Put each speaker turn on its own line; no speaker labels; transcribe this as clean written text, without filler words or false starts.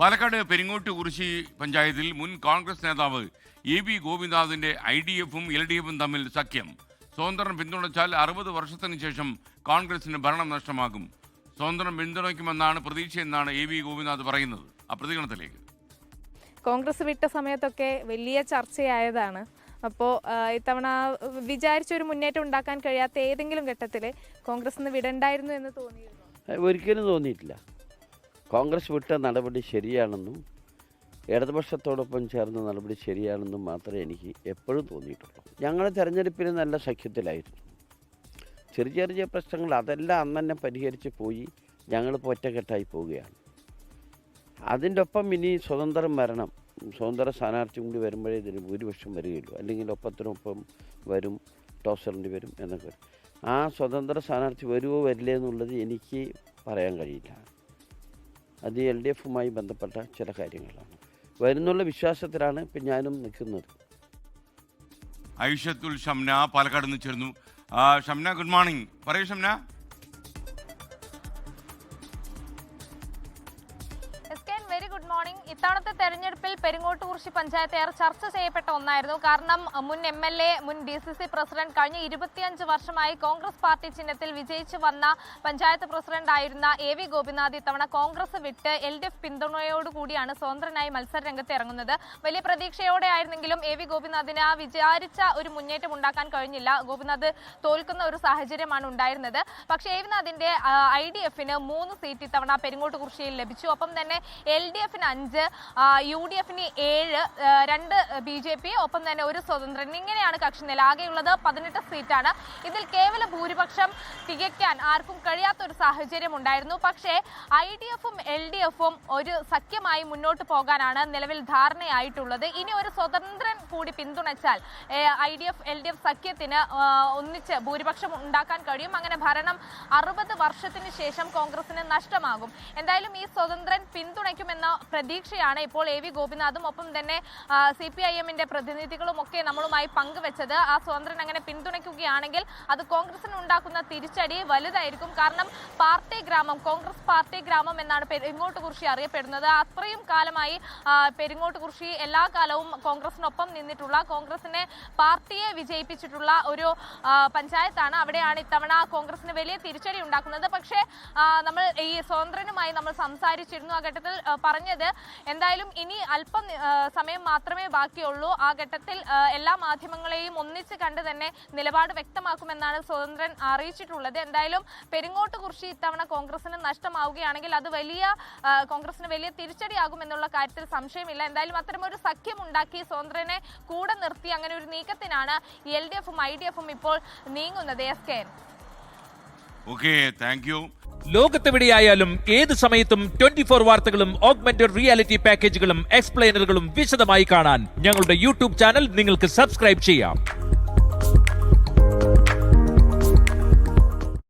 പാലക്കാട് പെരിങ്ങോട്ട് കുറിശി പഞ്ചായത്തിൽ മുൻ കോൺഗ്രസ് നേതാവ് എ.വി. ഗോപിനാഥിന്റെ IDF-ഉം LDF-ഉം തമ്മിൽ സഖ്യം. സ്വതന്ത്രം പിന്തുണച്ചാൽ 60 വർഷത്തിന് ശേഷം കോൺഗ്രസിന് ഭരണം നഷ്ടമാകും. സ്വതന്ത്രം പിന്തുണയ്ക്കുമെന്നാണ് പ്രതീക്ഷയെന്നാണ് എ.വി. ഗോപിനാഥ് പറയുന്നത്. ആ പ്രതികരണത്തിലേക്ക്.
കോൺഗ്രസ് വിട്ട സമയത്തൊക്കെ വലിയ ചർച്ചയായതാണ്. അപ്പോൾ ഇത്തവണ വിചാരിച്ചൊരു മുന്നേറ്റം ഉണ്ടാക്കാൻ കഴിയാത്ത ഏതെങ്കിലും ഘട്ടത്തിൽ കോൺഗ്രസ് നിന്ന് വിടണ്ടായിരുന്നു എന്ന് തോന്നിയിരുന്നു?
ഒരിക്കലും തോന്നിയിട്ടില്ല. കോൺഗ്രസ് വിട്ട നടപടി ശരിയാണെന്നും ഇടതുപക്ഷത്തോടൊപ്പം ചേർന്ന നടപടി ശരിയാണെന്നും മാത്രമേ എനിക്ക് എപ്പോഴും തോന്നിയിട്ടുള്ളൂ. ഞങ്ങൾ തെരഞ്ഞെടുപ്പിന് നല്ല സഖ്യത്തിലായിരുന്നു. ചെറിയ ചെറിയ പ്രശ്നങ്ങൾ അതെല്ലാം അന്ന് തന്നെ പരിഹരിച്ച് പോയി ഞങ്ങളിപ്പോൾ ഒറ്റക്കെട്ടായി പോവുകയാണ്. അതിൻ്റെ ഒപ്പം ഇനി സ്വതന്ത്രം വരണം. സ്വതന്ത്ര സ്ഥാനാർത്ഥി കൂടി വരുമ്പോഴേ ഇതിന് ഭൂരിപക്ഷം വരികയുള്ളൂ. അല്ലെങ്കിൽ ഒപ്പത്തിനൊപ്പം വരും, ടോസറിൻ്റെ വരും എന്നൊക്കെ. ആ സ്വതന്ത്ര സ്ഥാനാർത്ഥി വരുമോ വരില്ലേ എന്നുള്ളത് എനിക്ക് പറയാൻ കഴിയില്ല. അത് LDF-ഉമായി ബന്ധപ്പെട്ട ചില കാര്യങ്ങളാണ്. വരുന്നുള്ള വിശ്വാസത്തിലാണ് ഇപ്പം ഞാനും നിൽക്കുന്നത്.
ഐഷത്തുൽ ഷംന പാലക്കാട് നിന്ന് ചേർന്നു. Shamna, good morning. പറയൂ ഷംന.
Very good morning. ഇത്തവണത്തെ തെരഞ്ഞെടുപ്പിൽ പെരിങ്ങോട്ട് കുറിശി പഞ്ചായത്ത് ഏറെ ചർച്ച ചെയ്യപ്പെട്ട ഒന്നായിരുന്നു. കാരണം മുൻ MLA, മുൻ DCC പ്രസിഡന്റ്, കഴിഞ്ഞ 25 വർഷമായി കോൺഗ്രസ് പാർട്ടി ചിഹ്നത്തിൽ വിജയിച്ചു വന്ന പഞ്ചായത്ത് പ്രസിഡന്റ് ആയിരുന്ന A.V. ഗോപിനാഥ് ഇത്തവണ കോൺഗ്രസ് വിട്ട് LDF പിന്തുണയോടുകൂടിയാണ് സ്വതന്ത്രനായി മത്സര രംഗത്ത് ഇറങ്ങുന്നത്. വലിയ പ്രതീക്ഷയോടെ ആയിരുന്നെങ്കിലും A.V. ഗോപിനാഥിന് ആ വിചാരിച്ച ഒരു മുന്നേറ്റം ഉണ്ടാക്കാൻ കഴിഞ്ഞില്ല. ഗോപിനാഥ് തോൽക്കുന്ന ഒരു സാഹചര്യമാണ് ഉണ്ടായിരുന്നത്. പക്ഷേ A.V. IDF-ന് 3 സീറ്റ് ഇത്തവണ പെരിങ്ങോട്ട് കുറിശിയിൽ ലഭിച്ചു. ഒപ്പം തന്നെ LDF-ന് 5, UDF-ന് 7, 2 BJP, ഒപ്പം തന്നെ 1 സ്വതന്ത്രൻ. ഇങ്ങനെയാണ് കക്ഷിനില. ആകെയുള്ളത് 18 സീറ്റാണ്. ഇതിൽ കേവല ഭൂരിപക്ഷം തികയ്ക്കാൻ ആർക്കും കഴിയാത്തൊരു സാഹചര്യം ഉണ്ടായിരുന്നു. പക്ഷേ IDF-ഉം LDF-ഉം ഒരു സഖ്യമായി മുന്നോട്ട് പോകാനാണ് നിലവിൽ ധാരണയായിട്ടുള്ളത്. ഇനി ഒരു സ്വതന്ത്രൻ കൂടി പിന്തുണച്ചാൽ IDF LDF സഖ്യത്തിന് ഒന്നിച്ച് ഭൂരിപക്ഷം ഉണ്ടാക്കാൻ കഴിയും. അങ്ങനെ ഭരണം 60 വർഷത്തിന് ശേഷം കോൺഗ്രസിന് നഷ്ടമാകും. എന്തായാലും ഈ സ്വതന്ത്രൻ പിന്തുണയ്ക്കുമെന്ന പ്രതീക്ഷയാണ് ഇപ്പോൾ A.V. ഗോപിനാഥും ഒപ്പം തന്നെ CPIM-ന്റെ പ്രതിനിധികളും ഒക്കെ നമ്മളുമായി പങ്കുവെച്ചത്. ആ സ്വതന്ത്രൻ അങ്ങനെ പിന്തുണയ്ക്കുകയാണെങ്കിൽ അത് കോൺഗ്രസിന് ഉണ്ടാക്കുന്ന തിരിച്ചടി വലുതായിരിക്കും. കാരണം പാർട്ടി ഗ്രാമം, കോൺഗ്രസ് പാർട്ടി ഗ്രാമം എന്നാണ് പെരിങ്ങോട്ട് കുറിശി അറിയപ്പെടുന്നത്. അത്രയും കാലമായി പെരിങ്ങോട്ട് കുറിശി എല്ലാ കാലവും കോൺഗ്രസിനൊപ്പം നിന്നിട്ടുള്ള, കോൺഗ്രസിനെ പാർട്ടിയെ വിജയിപ്പിച്ചിട്ടുള്ള ഒരു പഞ്ചായത്താണ്. അവിടെയാണ് ഇത്തവണ കോൺഗ്രസിന് വലിയ തിരിച്ചടി ഉണ്ടാക്കുന്നത്. പക്ഷേ നമ്മൾ ഈ സ്വതന്ത്രനുമായി നമ്മൾ സംസാരിച്ചിരുന്നു. ആ ഘട്ടത്തിൽ പറഞ്ഞത് എന്തായാലും ഇനി അല്പം സമയം മാത്രമേ ബാക്കിയുള്ളൂ. ആ ഘട്ടത്തിൽ എല്ലാ മാധ്യമങ്ങളെയും ഒന്നിച്ച് കണ്ട് തന്നെ നിലപാട് വ്യക്തമാക്കുമെന്നാണ് സ്വതന്ത്രൻ അറിയിച്ചിട്ടുള്ളത്. എന്തായാലും പെരിങ്ങോട്ട് കുറിശി ഇത്തവണ കോൺഗ്രസിന് നഷ്ടമാവുകയാണെങ്കിൽ അത് കോൺഗ്രസിന് വലിയ തിരിച്ചടിയാകുമെന്നുള്ള കാര്യത്തിൽ സംശയമില്ല. എന്തായാലും അത്തരമൊരു സഖ്യം ഉണ്ടാക്കി സ്വതന്ത്രനെ കൂടെ നിർത്തി അങ്ങനെ ഒരു നീക്കത്തിനാണ് LDF-ഉം IDF-ഉം ഇപ്പോൾ നീങ്ങുന്നത്.
ലോകത്തെവിടെയായാലും ഏത് സമയത്തും 24 വാർത്തകളും ഓഗ്മെന്റഡ് റിയാലിറ്റി പാക്കേജുകളും എക്സ്പ്ലെയിനറുകളും വിശദമായി കാണാൻ ഞങ്ങളുടെ YouTube ചാനൽ നിങ്ങൾക്ക് സബ്സ്ക്രൈബ് ചെയ്യാം.